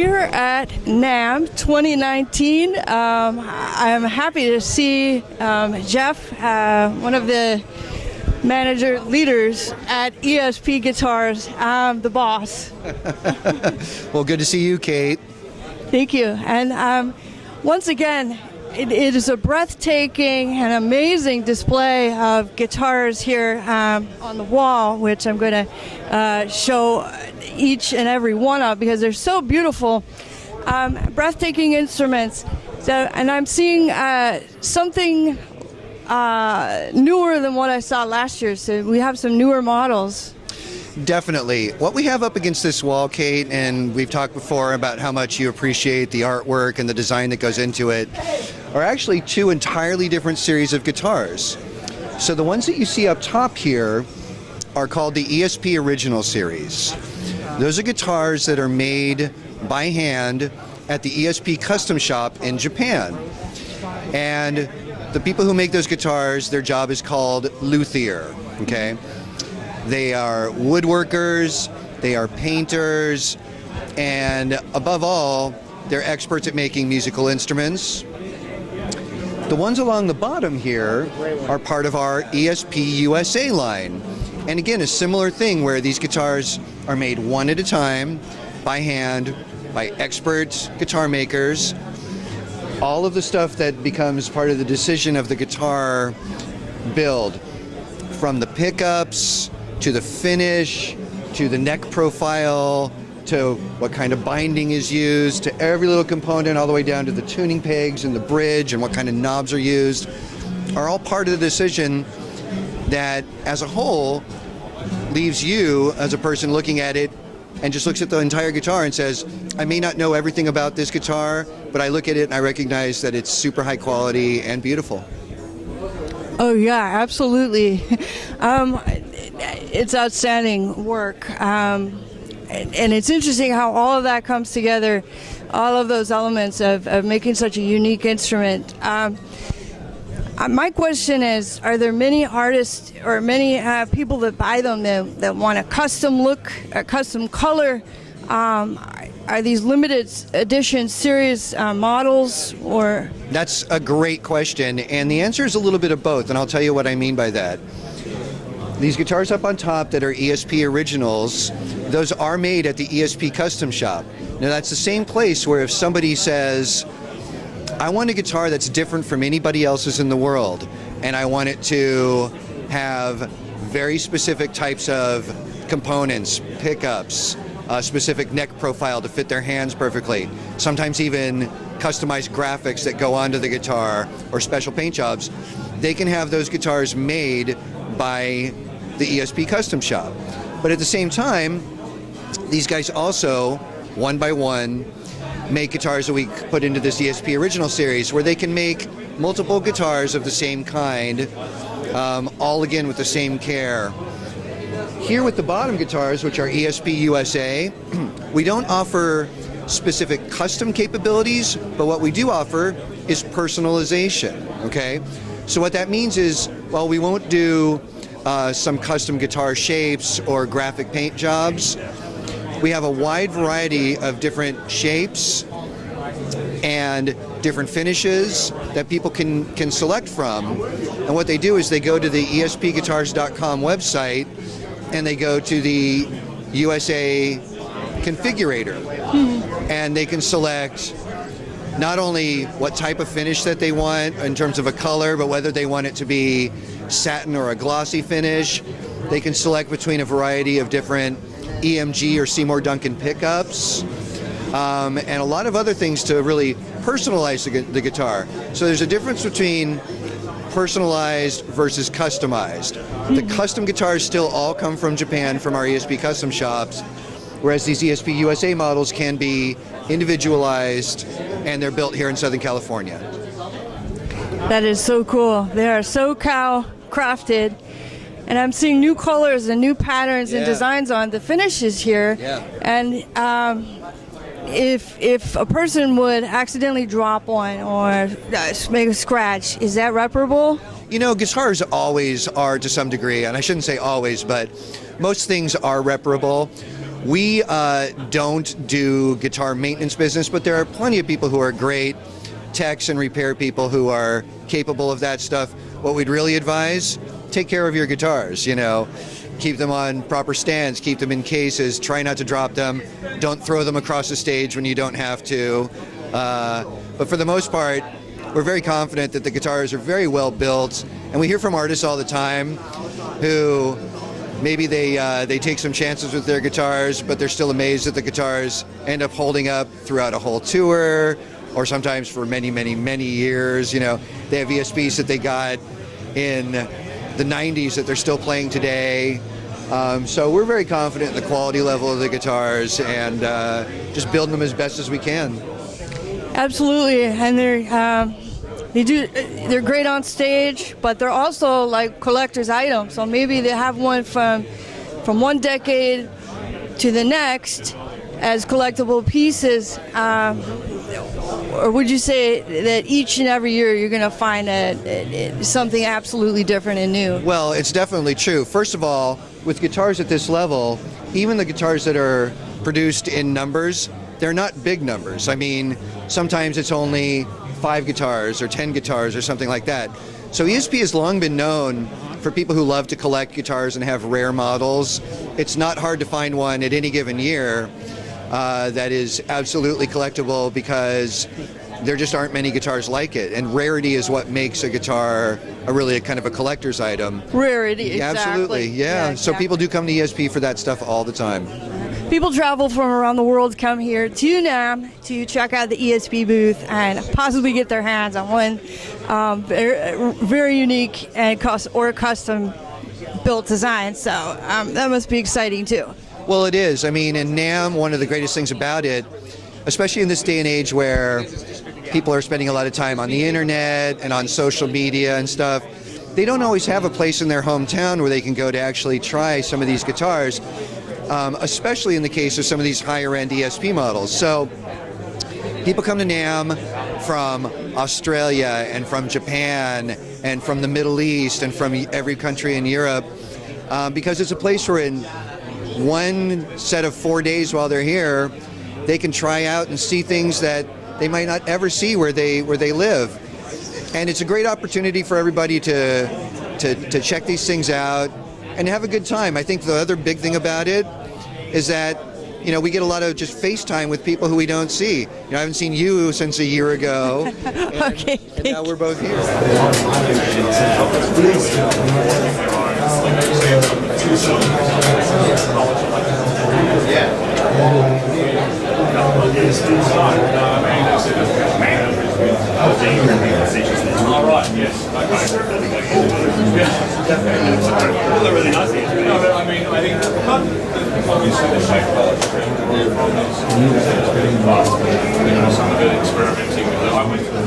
Here at NAMM 2019, I'm happy to see Jeff, one of the manager leaders at ESP Guitars, the boss. Well, good to see you, Kate. Thank you. And once again, it is a breathtaking and amazing display of guitars here on the wall, which I'm going to show each and every one of because they're so beautiful. Breathtaking instruments. So, and I'm seeing something newer than what I saw last year. So we have some newer models. Definitely. What we have up against this wall, Kate, and we've talked before about how much you appreciate the artwork and the design that goes into it, are actually two entirely different series of guitars. So the ones that you see up top here are called the ESP Original Series. Those are guitars that are made by hand at the ESP Custom Shop in Japan. And the people who make those guitars, their job is called luthier, okay? They are woodworkers, they are painters, and above all, they're experts at making musical instruments. The ones along the bottom here are part of our ESP USA line. And again, a similar thing where these guitars are made one at a time, by hand, by expert guitar makers. All of the stuff that becomes part of the decision of the guitar build, from the pickups, to the finish, to the neck profile, to what kind of binding is used, to every little component, all the way down to the tuning pegs and the bridge and what kind of knobs are used, are all part of the decision that, as a whole, leaves you, as a person looking at it, and just looks at the entire guitar and says, I may not know everything about this guitar, but I look at it and I recognize that it's super high quality and beautiful. Oh yeah, absolutely. It's outstanding work. And it's interesting how all of that comes together, all of those elements of making such a unique instrument. My question is, are there many artists or many people that buy them that want a custom look, a custom color? Are these limited edition series models, or? That's a great question, and the answer is a little bit of both, and I'll tell you what I mean by that. These guitars up on top that are ESP Originals, those are made at the ESP Custom Shop. Now that's the same place where if somebody says, I want a guitar that's different from anybody else's in the world, and I want it to have very specific types of components, pickups, a specific neck profile to fit their hands perfectly, sometimes even customized graphics that go onto the guitar or special paint jobs, they can have those guitars made by the ESP Custom Shop. But at the same time, these guys also, one by one, make guitars that we put into this ESP Original Series, where they can make multiple guitars of the same kind, all again with the same care. Here with the bottom guitars, which are ESP USA, we don't offer specific custom capabilities, but what we do offer is personalization, okay? So what that means is, well, we won't do some custom guitar shapes or graphic paint jobs. We have a wide variety of different shapes and different finishes that people can select from. And what they do is they go to the espguitars.com website and they go to the USA configurator, and they can select not only what type of finish that they want in terms of a color, but whether they want it to be satin or a glossy finish. They can select between a variety of different EMG or Seymour Duncan pickups, and a lot of other things to really personalize the guitar. So there's a difference between personalized versus customized. The custom guitars still all come from Japan, from our ESP Custom Shops, whereas these ESP USA models can be individualized, and they're built here in Southern California. That is so cool. They are SoCal crafted, and I'm seeing new colors and new patterns and designs on the finishes here. And if a person would accidentally drop one or make a scratch, is that reparable? You know, guitars always are to some degree, and I shouldn't say always, but most things are reparable. We don't do guitar maintenance business, but there are plenty of people who are great techs and repair people who are capable of that stuff. What we'd really advise, take care of your guitars, you know. Keep them on proper stands, keep them in cases, try not to drop them, don't throw them across the stage when you don't have to. But for the most part, we're very confident that the guitars are very well built, and we hear from artists all the time who maybe they take some chances with their guitars, but they're still amazed that the guitars end up holding up throughout a whole tour, or sometimes for many, many, many years. You know, they have ESPs that they got in the 90s that they're still playing today. So we're very confident in the quality level of the guitars and just building them as best as we can. Absolutely, and they're great on stage, but they're also like collector's items. So maybe they have one from one decade to the next as collectible pieces. Or would you say that each and every year you're going to find something absolutely different and new? Well, it's definitely true. First of all, with guitars at this level, even the guitars that are produced in numbers, they're not big numbers. I mean, sometimes it's only 5 guitars or 10 guitars or something like that. So ESP has long been known for people who love to collect guitars and have rare models. It's not hard to find one at any given year that is absolutely collectible, because there just aren't many guitars like it, and rarity is what makes a guitar a kind of a collector's item. Rarity, yeah, exactly. Absolutely, yeah. Exactly. So people do come to ESP for that stuff all the time. People travel from around the world, come here to NAMM to check out the ESP booth and possibly get their hands on one very unique and custom built design. So that must be exciting too. Well, it is. I mean, in NAMM, one of the greatest things about it, especially in this day and age where people are spending a lot of time on the internet and on social media and stuff, they don't always have a place in their hometown where they can go to actually try some of these guitars, especially in the case of some of these higher-end ESP models. So people come to NAMM from Australia and from Japan and from the Middle East and from every country in Europe, because it's a place where in one set of 4 days while they're here, they can try out and see things that they might not ever see where they live. And it's a great opportunity for everybody to check these things out and have a good time. I think the other big thing about it is that, you know, we get a lot of just FaceTime with people who we don't see. You know, I haven't seen you since a year ago. Okay. And now we're both here. All right, yes. Well, they're really nice. No, but I mean, I think obviously the shape some of the experimenting that I went through.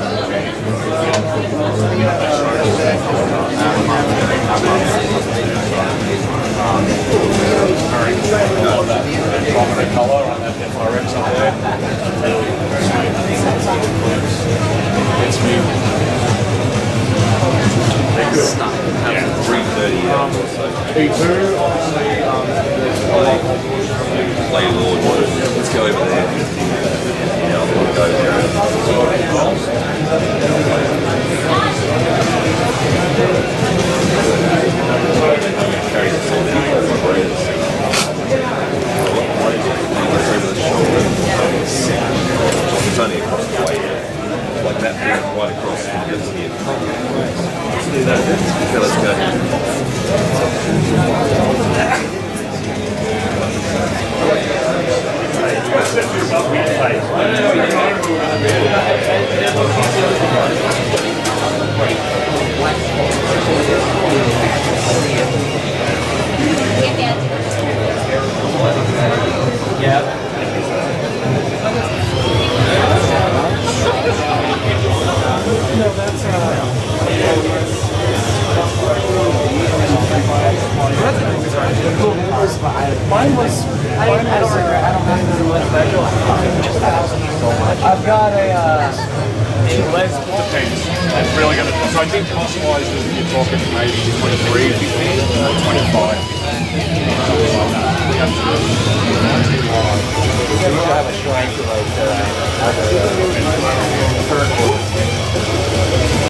Very colour on that FRX up there. It's me. They're good. Yeah. 330 or so. B2, obviously, play Lord. Let's go over there. Yeah, I'll go there. Carry the full deep for breathers. It's only across the way, like that bit right across from here. Let's do that. Okay, let's go. Yeah. No, that's mine was. I don't regret. I don't have to do much better. I've got a Les Paul. Depends. That's really going to. So I think cost-wise, you're talking maybe 23, 25. have a shrine to like the third